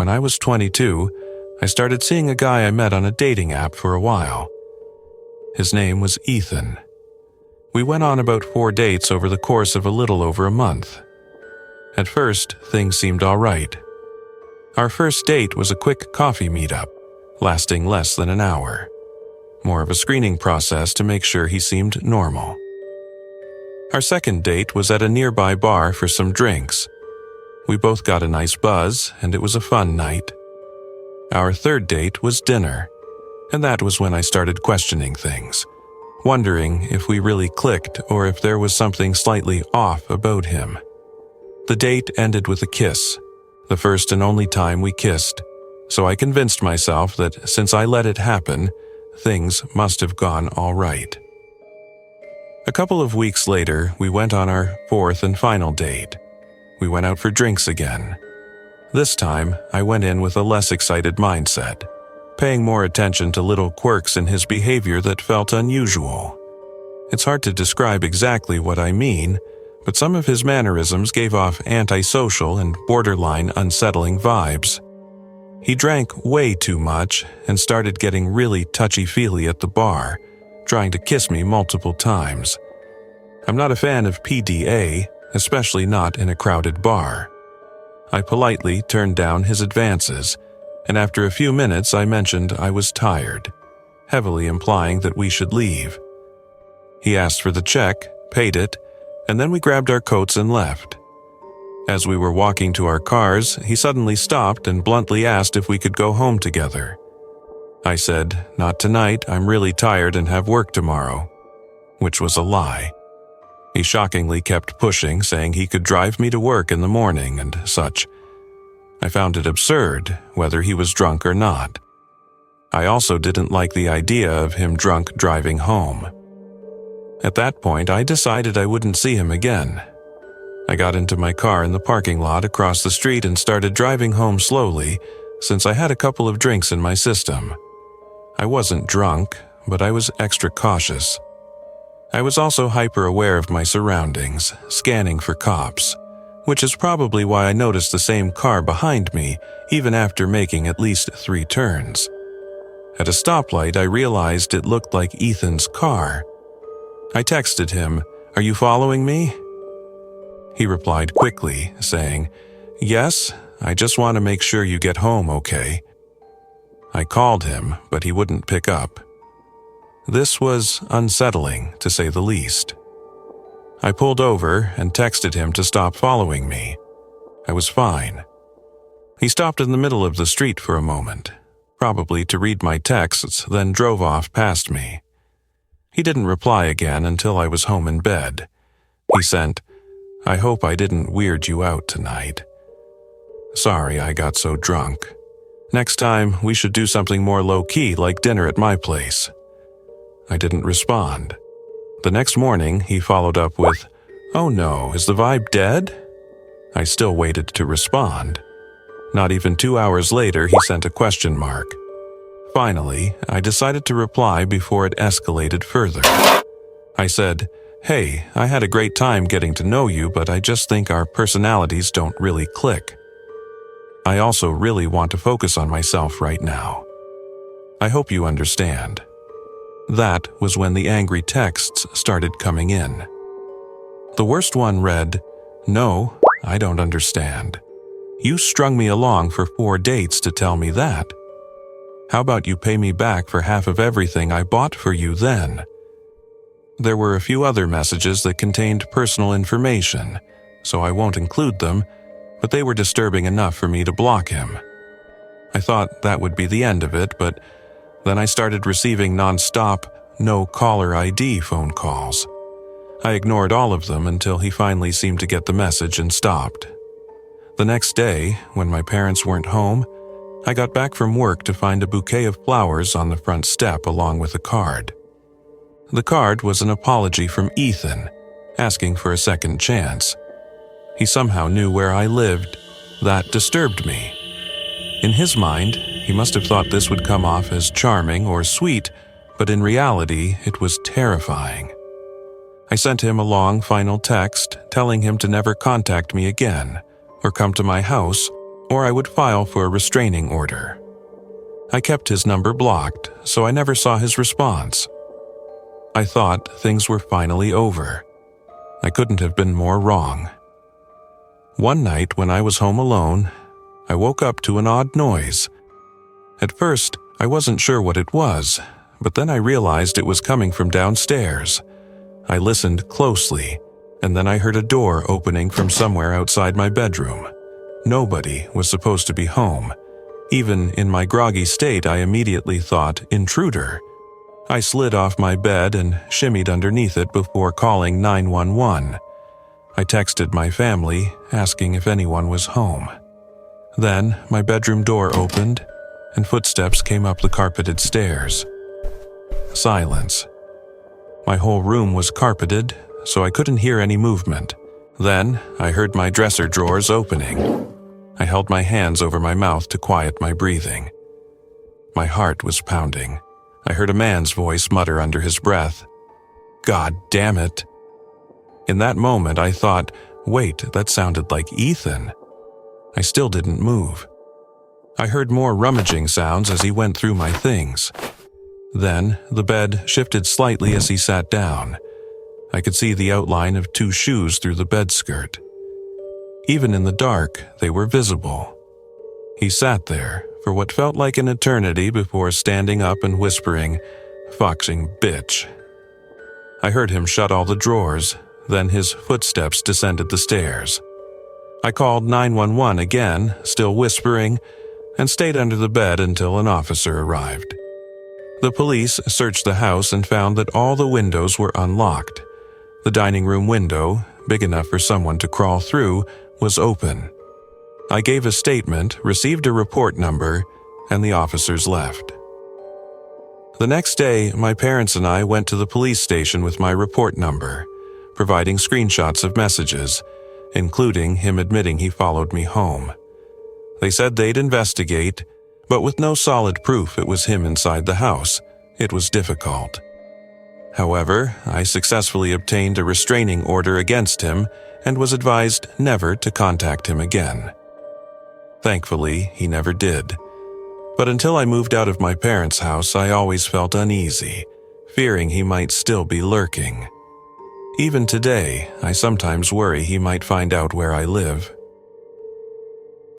when I was 22, I started seeing a guy I met on a dating app for a while. His name was Ethan. We went on about 4 dates over the course of a little over a month. At first, things seemed all right. Our first date was a quick coffee meetup, lasting less than an hour. More of a screening process to make sure he seemed normal. Our second date was at a nearby bar for some drinks. We both got a nice buzz, and it was a fun night. Our third date was dinner, and that was when I started questioning things, wondering if we really clicked or if there was something slightly off about him. The date ended with a kiss, the first and only time we kissed, so I convinced myself that since I let it happen, things must have gone all right. A couple of weeks later, we went on our fourth and final date. We went out for drinks again. This time, I went in with a less excited mindset, paying more attention to little quirks in his behavior that felt unusual. It's hard to describe exactly what I mean, but some of his mannerisms gave off antisocial and borderline unsettling vibes. He drank way too much and started getting really touchy-feely at the bar, trying to kiss me multiple times. I'm not a fan of PDA, especially not in a crowded bar. I politely turned down his advances, and after a few minutes I mentioned I was tired, heavily implying that we should leave. He asked for the check, paid it, and then we grabbed our coats and left. As we were walking to our cars, he suddenly stopped and bluntly asked if we could go home together. I said, "Not tonight, I'm really tired and have work tomorrow," which was a lie. He shockingly kept pushing, saying he could drive me to work in the morning and such. I found it absurd, whether he was drunk or not. I also didn't like the idea of him drunk driving home. At that point, I decided I wouldn't see him again. I got into my car in the parking lot across the street and started driving home slowly, since I had a couple of drinks in my system. I wasn't drunk, but I was extra cautious. I was also hyper-aware of my surroundings, scanning for cops, which is probably why I noticed the same car behind me, even after making at least 3 turns. At a stoplight, I realized it looked like Ethan's car. I texted him, "Are you following me?" He replied quickly, saying, "Yes, I just want to make sure you get home okay." I called him, but he wouldn't pick up. This was unsettling, to say the least. I pulled over and texted him to stop following me. I was fine. He stopped in the middle of the street for a moment, probably to read my texts, then drove off past me. He didn't reply again until I was home in bed. He sent, "I hope I didn't weird you out tonight. Sorry I got so drunk. Next time, we should do something more low-key like dinner at my place." I didn't respond. The next morning, he followed up with, "Oh no, is the vibe dead?" I still waited to respond. Not even 2 hours later, he sent a question mark. Finally, I decided to reply before it escalated further. I said, "Hey, I had a great time getting to know you, but I just think our personalities don't really click. I also really want to focus on myself right now. I hope you understand." That was when the angry texts started coming in. The worst one read, "No, I don't understand. You strung me along for 4 dates to tell me that. How about you pay me back for half of everything I bought for you then?" There were a few other messages that contained personal information, so I won't include them, but they were disturbing enough for me to block him. I thought that would be the end of it, but then I started receiving non-stop, no caller ID phone calls. I ignored all of them until he finally seemed to get the message and stopped. The next day, when my parents weren't home, I got back from work to find a bouquet of flowers on the front step along with a card. The card was an apology from Ethan, asking for a second chance. He somehow knew where I lived. That disturbed me. In his mind, he must have thought this would come off as charming or sweet, but in reality, it was terrifying. I sent him a long final text telling him to never contact me again, or come to my house, or I would file for a restraining order. I kept his number blocked, so I never saw his response. I thought things were finally over. I couldn't have been more wrong. One night when I was home alone, I woke up to an odd noise. At first, I wasn't sure what it was, but then I realized it was coming from downstairs. I listened closely, and then I heard a door opening from somewhere outside my bedroom. Nobody was supposed to be home. Even in my groggy state, I immediately thought intruder. I slid off my bed and shimmied underneath it before calling 911. I texted my family, asking if anyone was home. Then my bedroom door opened, and footsteps came up the carpeted stairs. Silence. My whole room was carpeted, so I couldn't hear any movement. Then I heard my dresser drawers opening. I held my hands over my mouth to quiet my breathing. My heart was pounding. I heard a man's voice mutter under his breath, "God damn it." In that moment, I thought, wait, that sounded like Ethan. I still didn't move. I heard more rummaging sounds as he went through my things. Then, the bed shifted slightly as he sat down. I could see the outline of 2 shoes through the bed skirt. Even in the dark, they were visible. He sat there for what felt like an eternity before standing up and whispering, "Foxing bitch." I heard him shut all the drawers, then his footsteps descended the stairs. I called 911 again, still whispering, and stayed under the bed until an officer arrived. The police searched the house and found that all the windows were unlocked. The dining room window, big enough for someone to crawl through, was open. I gave a statement, received a report number, and the officers left. The next day, my parents and I went to the police station with my report number, providing screenshots of messages, including him admitting he followed me home. They said they'd investigate, but with no solid proof it was him inside the house, it was difficult. However, I successfully obtained a restraining order against him and was advised never to contact him again. Thankfully, he never did. But until I moved out of my parents' house, I always felt uneasy, fearing he might still be lurking. Even today, I sometimes worry he might find out where I live.